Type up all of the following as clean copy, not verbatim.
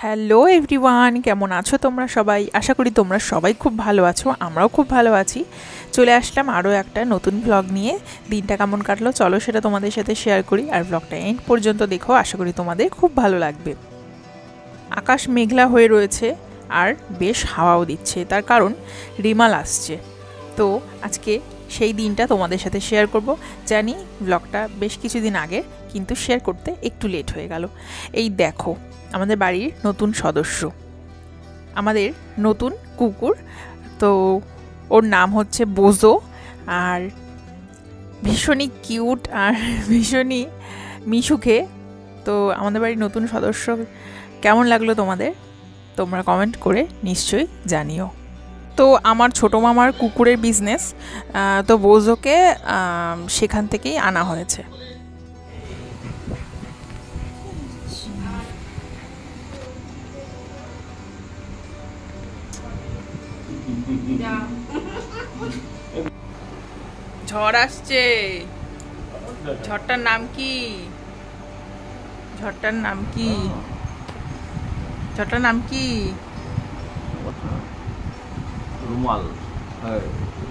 Hello everyone, কেমন আছো তোমরা সবাই? আশা করি তোমরা সবাই খুব ভালো আছো, আমরাও খুব ভালো আছি। চলে আসলাম আরও একটা নতুন ব্লগ নিয়ে। দিনটা কেমন কাটলো চলো সেটা তোমাদের সাথে শেয়ার করি, আর ব্লগটা এন্ড পর্যন্ত দেখো, আশা করি তোমাদের খুব ভালো লাগবে। আকাশ মেঘলা হয়ে রয়েছে আর বেশ হাওয়াও দিচ্ছে, তার কারণ রিমাল আসছে। তো আজকে সেই দিনটা তোমাদের সাথে শেয়ার করব। জানি ব্লগটা বেশ কিছুদিন আগে, কিন্তু শেয়ার করতে একটু লেট হয়ে গেল। এই দেখো আমাদের বাড়ির নতুন সদস্য, আমাদের নতুন কুকুর। তো ওর নাম হচ্ছে বোজো, আর ভীষণই কিউট আর ভীষণই মিশুকে। তো আমাদের বাড়ির নতুন সদস্য কেমন লাগলো তোমাদের, তোমরা কমেন্ট করে নিশ্চয়ই জানিও। তো আমার ছোটো মামার কুকুরের বিজনেস, তো বোজোকে সেখান থেকেই আনা হয়েছে। ঝড় আসছে, ঝড়টার নাম কি? ঝড়টার নাম কি? ঝড়টার নাম কি? রুমাল।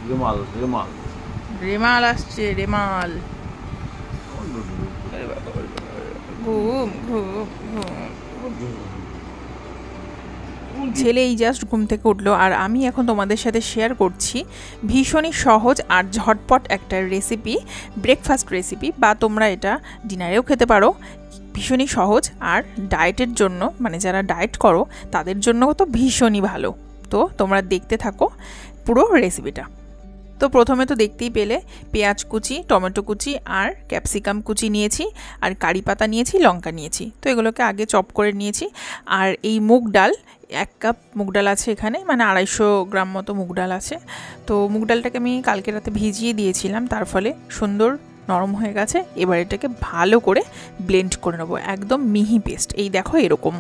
রেমাল রেমাল রেমাল আসছে, রেমাল। ঘুম ঘুম ঘুম। ছেলেই জাস্ট ঘুম থেকে উঠলো, আর আমি এখন তোমাদের সাথে শেয়ার করছি ভীষণই সহজ আর ঝটপট একটা রেসিপি, ব্রেকফাস্ট রেসিপি, বা তোমরা এটা ডিনারেও খেতে পারো। ভীষণই সহজ আর ডায়েটের জন্য, মানে যারা ডায়েট করো তাদের জন্য তো ভীষণই ভালো। তো তোমরা দেখতে থাকো পুরো রেসিপিটা। তো প্রথমে তো দেখতেই পেলে পেঁয়াজ কুচি, টমেটো কুচি আর ক্যাপসিকাম কুচি নিয়েছি, আর কারি পাতা নিয়েছি, লঙ্কা নিয়েছি। তো এগুলোকে আগে চপ করে নিয়েছি। আর এই মুগ ডাল, 1 কাপ মুগ ডাল আছে এখানে, মানে 250 গ্রাম মতো মুগ ডাল আছে। তো মুগ ডালটাকে আমি কালকে রাতে ভিজিয়ে দিয়েছিলাম, তার ফলে সুন্দর নরম হয়ে গেছে। এবার এটাকে ভালো করে ব্লেন্ড করে নেবো, একদম মিহি পেস্ট। এই দেখো এরকম।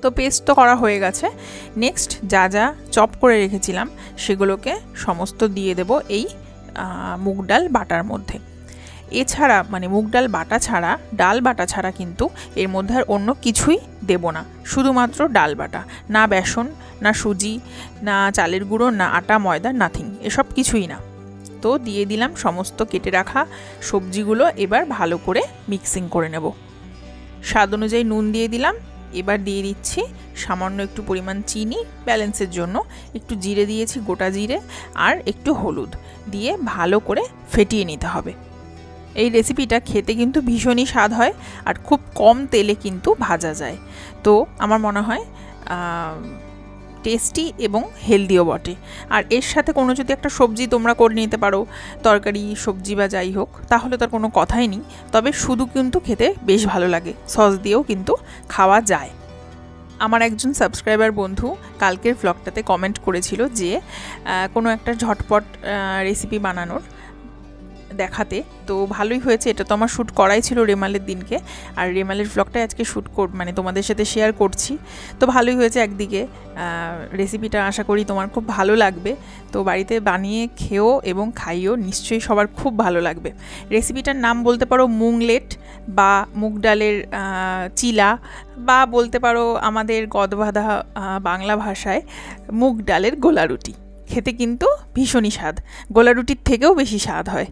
তো পেস্ট তো করা হয়ে গেছে। নেক্সট যা যা চপ করে রেখেছিলাম সেগুলোকে সমস্ত দিয়ে দেব এই মুগ ডাল বাটার মধ্যে। এছাড়া মানে মুগ ডাল বাটা ছাড়া, ডাল বাটা ছাড়া কিন্তু এর মধ্যে আর অন্য কিছুই দেব না, শুধুমাত্র ডাল বাটা। না বেসন, না সুজি, না চালের গুঁড়ো, না আটা, ময়দা, নাথিং, এসব কিছুই না। তো দিয়ে দিলাম সমস্ত কেটে রাখা সবজিগুলো। এবার ভালো করে মিক্সিং করে নেব। স্বাদ অনুযায়ী নুন দিয়ে দিলাম। এবার দিয়ে দিচ্ছি সামান্য একটু পরিমাণ চিনি, ব্যালেন্সের জন্য। একটু জিরে দিয়েছি, গোটা জিরে, আর একটু হলুদ দিয়ে ভালো করে ফেটিয়ে নিতে হবে। এই রেসিপিটা খেতে কিন্তু ভীষণই স্বাদ হয়, আর খুব কম তেলে কিন্তু ভাজা যায়। তো আমার মনে হয় টেস্টি এবং হেলদিও বটে। আর এর সাথে কোনো যদি একটা সবজি তোমরা করে নিতে পারো, তরকারি, সবজি বা যাই হোক, তাহলে তার কোনো কথাই নেই। তবে শুধু কিন্তু খেতে বেশ ভালো লাগে, সস দিয়েও কিন্তু খাওয়া যায়। আমার একজন সাবস্ক্রাইবার বন্ধু কালকের ভ্লগটাতে কমেন্ট করেছিল যে কোনো একটা ঝটপট রেসিপি বানানোর দেখাতে। তো ভালোই হয়েছে, এটা তো আমার শ্যুট করাই ছিল রেমালের দিনকে, আর রেমালের ভ্লগটাই আজকে শ্যুট মানে তোমাদের সাথে শেয়ার করছি। তো ভালোই হয়েছে, একদিকে রেসিপিটা আশা করি তোমার খুব ভালো লাগবে। তো বাড়িতে বানিয়ে খেও এবং খাইও, নিশ্চয়ই সবার খুব ভালো লাগবে। রেসিপিটার নাম বলতে পারো মুংলেট, বা মুগ ডালের চিলা, বা বলতে পারো আমাদের গদবাঁধা বাংলা ভাষায় মুগ ডালের গোলা রুটি। খেতে কিন্তু ভীষণই স্বাদ, গোলা রুটির থেকেও বেশি স্বাদ হয়।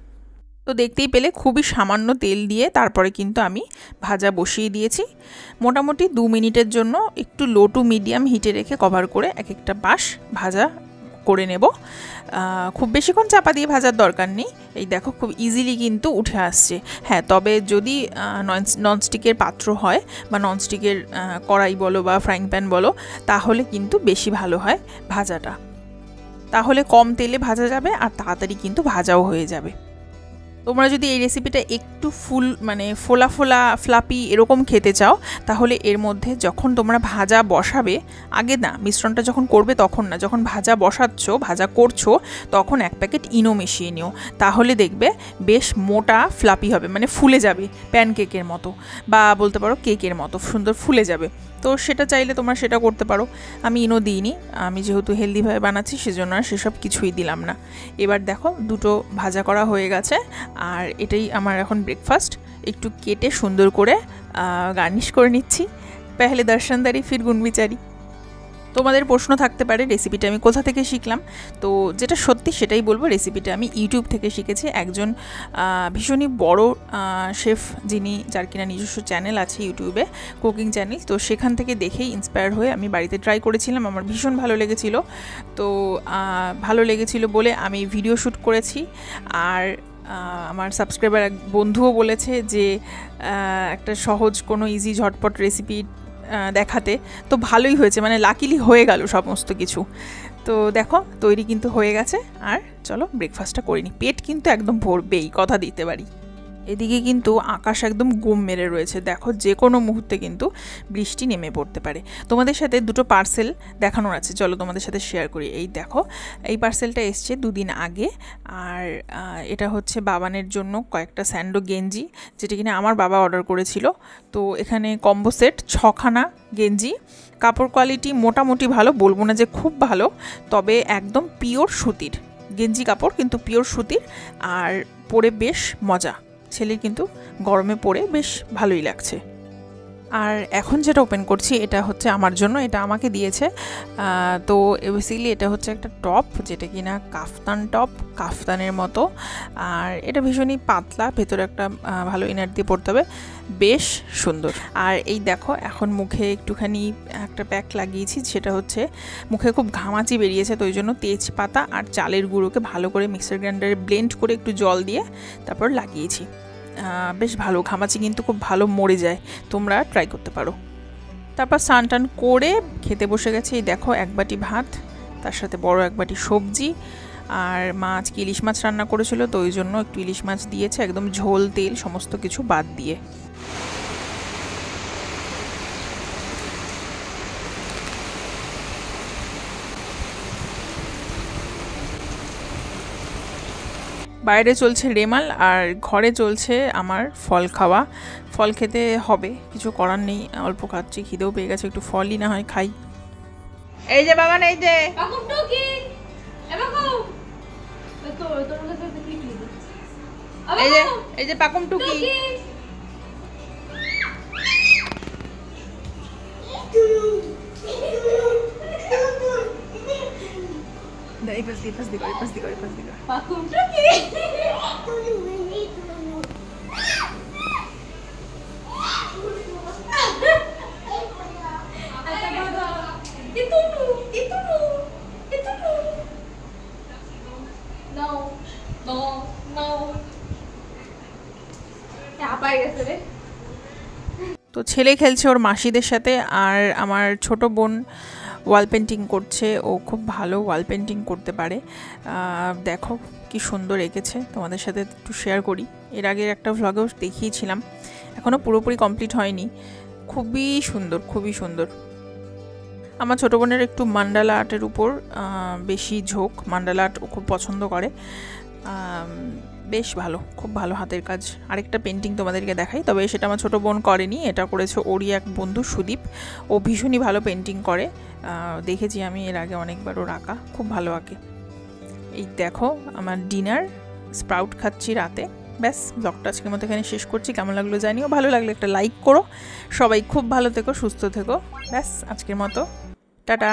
তো দেখতেই পেলে খুবই সামান্য তেল দিয়ে তারপরে কিন্তু আমি ভাজা বসিয়ে দিয়েছি। মোটামুটি 2 মিনিটের জন্য একটু লো টু মিডিয়াম হিটে রেখে কভার করে এক একটা পাশ ভাজা করে নেব। খুব বেশিক্ষণ চাপা দিয়ে ভাজার দরকার নেই। এই দেখো খুব ইজিলি কিন্তু উঠে আসছে। হ্যাঁ, তবে যদি ননস্টিকের পাত্র হয়, বা ননস্টিকের কড়াই বলো বা ফ্রাইং প্যান বলো, তাহলে কিন্তু বেশি ভালো হয় ভাজাটা। তাহলে কম তেলে ভাজা যাবে আর তাড়াতাড়ি কিন্তু ভাজাও হয়ে যাবে। তোমরা যদি এই রেসিপিটা একটু মানে ফোলা ফোলা ফ্লাপি এরকম খেতে চাও, তাহলে এর মধ্যে যখন তোমরা ভাজা বসাবে, আগে না মিশ্রণটা যখন করবে তখন না, যখন ভাজা বসাচ্ছ, ভাজা করছো, তখন 1 প্যাকেট ইনো মিশিয়ে নিও। তাহলে দেখবে বেশ মোটা ফ্লাপি হবে, মানে ফুলে যাবে প্যানকেকের মতো, বা বলতে পারো কেকের মতো সুন্দর ফুলে যাবে। তো সেটা চাইলে তোমরা সেটা করতে পারো। আমি ইনো দিইনি, আমি যেহেতু হেলদিভাবে বানাচ্ছি সেজন্য আর সেসব কিছুই দিলাম না। এবার দেখো দুটো ভাজা করা হয়ে গেছে, আর এটাই আমার এখন ব্রেকফাস্ট। একটু কেটে সুন্দর করে গার্নিশ করে নিচ্ছি। পেহলে দর্শনদারি ফির গুণবিচারি। তোমাদের প্রশ্ন থাকতে পারে রেসিপিটা আমি কোথা থেকে শিখলাম, তো যেটা সত্যি সেটাই বলবো, রেসিপিটা আমি ইউটিউব থেকে শিখেছি। একজন ভীষণই বড় শেফ, যার কিনা নিজস্ব চ্যানেল আছে ইউটিউবে, কুকিং চ্যানেল, তো সেখান থেকে দেখেই ইন্সপায়ার হয়ে আমি বাড়িতে ট্রাই করেছিলাম। আমার ভীষণ ভালো লেগেছিল, তো ভালো লেগেছিল বলে আমি ভিডিও শ্যুট করেছি। আর আমার সাবস্ক্রাইবার এক বন্ধুও বলেছে যে একটা সহজ কোনো ইজি ঝটপট রেসিপি দেখাতে, তো ভালোই হয়েছে, মানে লাকিলি হয়ে গেল সমস্ত কিছু। তো দেখো তৈরি কিন্তু হয়ে গেছে। আর চলো ব্রেকফাস্টটা করে নিই, পেট কিন্তু একদম ভরবেই, কথা দিতে পারি। এদিকে কিন্তু আকাশ একদম গুম মেরে রয়েছে, দেখো যে কোনো মুহূর্তে কিন্তু বৃষ্টি নেমে পড়তে পারে। তোমাদের সাথে দুটো পার্সেল দেখানোর আছে, চলো তোমাদের সাথে শেয়ার করি। এই দেখো, এই পার্সেলটা এসছে 2 দিন আগে, আর এটা হচ্ছে বাবানের জন্য কয়েকটা স্যান্ডো গেঞ্জি, যেটা কিনা আমার বাবা অর্ডার করেছিল। তো এখানে কম্বো সেট 6খানা গেঞ্জি, কাপড় কোয়ালিটি মোটামুটি ভালো, বলবো না যে খুব ভালো, তবে একদম পিওর সুতির গেঞ্জি কাপড়, কিন্তু পিওর সুতির, আর পরে বেশ মজা। ছেলের কিন্তু গরমে পরে বেশ ভালোই লাগছে। আর এখন যেটা ওপেন করছি এটা হচ্ছে আমার জন্য, এটা আমাকে দিয়েছে। তো বেসিক্যালি এটা হচ্ছে একটা টপ, যেটা কিনা কাফতান টপ, কাফতানের মতো। আর এটা ভীষণই পাতলা, ভেতরে একটা ভালো ইনার দিয়ে পরতে হবে, বেশ সুন্দর। আর এই দেখো এখন মুখে একটুখানি একটা প্যাক লাগিয়েছি, সেটা হচ্ছে মুখে খুব ঘামাচি বেরিয়েছে, তো ওই জন্য তেজপাতা আর চালের গুঁড়োকে ভালো করে মিক্সার গ্রাইন্ডারে ব্লেন্ড করে একটু জল দিয়ে তারপর লাগিয়েছি। বেশ ভালো, ঘামাচি কিন্তু খুব ভালো মরে যায়, তোমরা ট্রাই করতে পারো। তারপর স্নান টান করে খেতে বসে গেছে। এই দেখো 1 বাটি ভাত, তার সাথে বড় 1 বাটি সবজি, আর মাছ, ইলিশ মাছ রান্না করেছিল, তো ওই জন্য একটু ইলিশ মাছ দিয়েছে, একদম ঝোল তেল সমস্ত কিছু বাদ দিয়ে। বাইরে চলছে রেমাল, আর ঘরে চলছে আমার ফল খাওয়া। ফল খেতে হবে, কিছু করার নেই, অল্প খাচ্ছি, খিদেও পেয়ে গেছে, একটু ফলই না হয় খাই। এই যে বাবা, এই যে এই যে পাকুম টুকি, এই পাশ দিয়ে, পাশ দিয়ে, পাশ দিয়ে, পাশ দিয়ে পাকুম টুকি। তো ছেলে খেলছে ওর মাসিদের সাথে, আর আমার ছোট বোন ওয়াল পেন্টিং করছে, ও খুব ভালো ওয়াল পেন্টিং করতে পারে। দেখো কি সুন্দর এঁকেছে, তোমাদের সাথে একটু শেয়ার করি। এর আগের একটা ভ্লগেও দেখিয়েছিলাম, এখনও পুরোপুরি কমপ্লিট হয়নি, খুবই সুন্দর, খুবই সুন্দর। আমার ছোটো বোনের একটু মান্ডালা আর্টের উপর বেশি ঝোঁক, মান্ডালা আর্ট ও খুব পছন্দ করে, বেশ ভালো, খুব ভালো হাতের কাজ। আরেকটা পেন্টিং তোমাদেরকে দেখাই, তবে সেটা আমার ছোটো বোন করেনি, এটা করেছে ওরই এক বন্ধু সুদীপ, ও ভীষণই ভালো পেন্টিং করে, দেখেছি আমি এর আগে অনেকবার ওর আঁকা, খুব ভালো আঁকে। এই দেখো আমার ডিনার, স্প্রাউট খাচ্ছি রাতে। ব্যাস, ব্লগটা আজকের মতো এখানে শেষ করছি। কেমন লাগলো জানিও, ভালো লাগলে একটা লাইক করো। সবাই খুব ভালো থেকো, সুস্থ থেকো। ব্যাস আজকের মতো টাটা।